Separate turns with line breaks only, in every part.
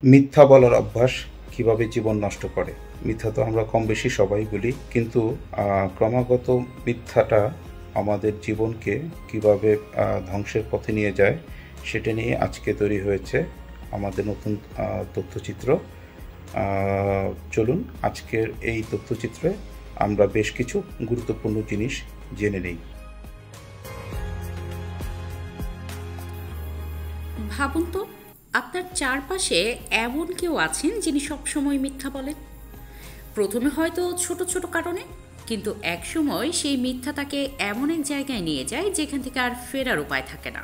মিথ্যা বলার অভ্যাস কিভাবে জীবন নষ্ট করে। মিথ্যা তো আমরা কম বেশি সবাই বলি, কিন্তু ক্রমাগত মিথ্যাটা আমাদের জীবনকে কিভাবে ধ্বংসের পথে নিয়ে যায় সেটা নিয়ে আজকে তৈরি হয়েছে আমাদের নতুন তথ্যচিত্র। চলুন আজকের এই তথ্যচিত্রে আমরা বেশ কিছু গুরুত্বপূর্ণ জিনিস জেনে নেই।
ভাবুন তো, আপনার চারপাশে এমন কেউ আছেন যিনি সবসময় মিথ্যা বলেন। প্রথমে হয়তো ছোট ছোট কারণে, কিন্তু একসময় সেই মিথ্যা তাকে এমন এক জায়গায় নিয়ে যায় যেখান থেকে আর ফেরার উপায় থাকে না।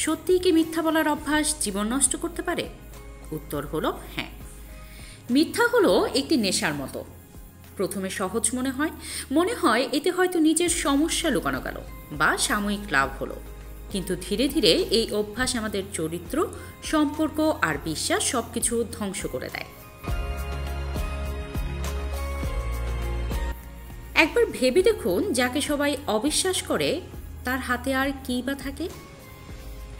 সত্যিই কি মিথ্যা বলার অভ্যাস জীবন নষ্ট করতে পারে? উত্তর হলো হ্যাঁ। মিথ্যা হলো একটি নেশার মতো। প্রথমে সহজ মনে হয় এতে হয়তো নিজের সমস্যা লুকানো গেল বা সাময়িক লাভ হলো, কিন্তু ধীরে ধীরে এই অভ্যাস আমাদের চরিত্র, সম্পর্ক আর বিশ্বাস সবকিছু ধ্বংস করে দেয়। একবার ভেবে দেখুন, যাকে সবাই অবিশ্বাস করে তার হাতে আর কী বা থাকে।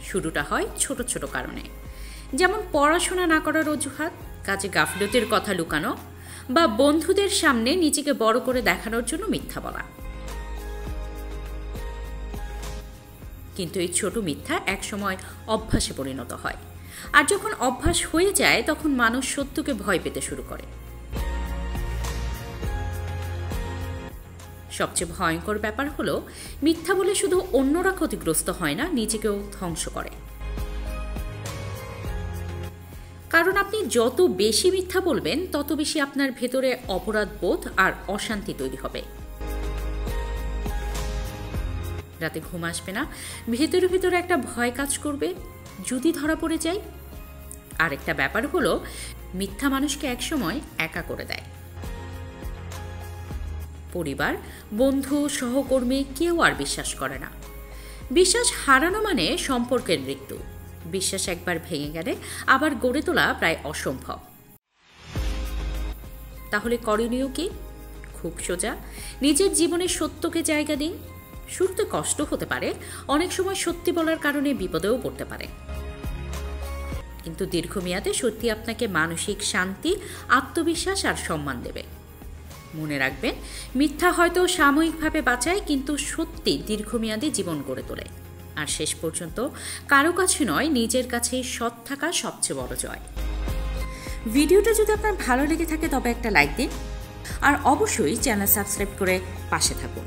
শুরুটা হয় ছোট ছোট কারণে, যেমন পড়াশোনা না করার অজুহাত, কাজে গাফিলতির কথা লুকানো, বা বন্ধুদের সামনে নিজেকে বড় করে দেখানোর জন্য মিথ্যা বলা। কিন্তু এই ছোট মিথ্যা একসময় অভ্যাসে পরিণত হয়, আর যখন অভ্যাস হয়ে যায় তখন মানুষ সত্যকে ভয় পেতে শুরু করে। সবচেয়ে ভয়ঙ্কর ব্যাপার হলো, মিথ্যা বলে শুধু অন্যরা ক্ষতিগ্রস্ত হয় না, নিজেকেও ধ্বংস করে। কারণ আপনি যত বেশি মিথ্যা বলবেন তত বেশি আপনার ভেতরে অপরাধ বোধ আর অশান্তি তৈরি হবে। রাতে ঘুম আসবে না, ভেতরে ভেতরে একটা ভয় কাজ করবে, যদি ধরা পড়ে যায়। আরেকটা ব্যাপার হলো, মিথ্যা মানুষকে একসময় একা করে দেয়। পরিবার, বন্ধু, সহকর্মী কেউ আর বিশ্বাস করে না। বিশ্বাস হারানো মানে সম্পর্কের মৃত্যু। বিশ্বাস একবার ভেঙে গেলে আবার গড়ে তোলা প্রায় অসম্ভব। তাহলে করণীয় কি? খুব সোজা, নিজের জীবনে সত্যকে জায়গা দিন। শুরুতে কষ্ট হতে পারে, অনেক সময় সত্যি বলার কারণে বিপদেও পড়তে পারে, কিন্তু দীর্ঘমেয়াদে সত্যি আপনাকে মানসিক শান্তি, আত্মবিশ্বাস আর সম্মান দেবে। মনে রাখবেন, মিথ্যা হয়তো সাময়িকভাবে বাঁচায়, কিন্তু সত্যি দীর্ঘমেয়াদে জীবন গড়ে তোলে। আর শেষ পর্যন্ত কারো কাছে নয়, নিজের কাছে সৎ থাকা সবচেয়ে বড় জয়। ভিডিওটা যদি আপনার ভালো লেগে থাকে তবে একটা লাইক দিন, আর অবশ্যই চ্যানেল সাবস্ক্রাইব করে পাশে থাকুন।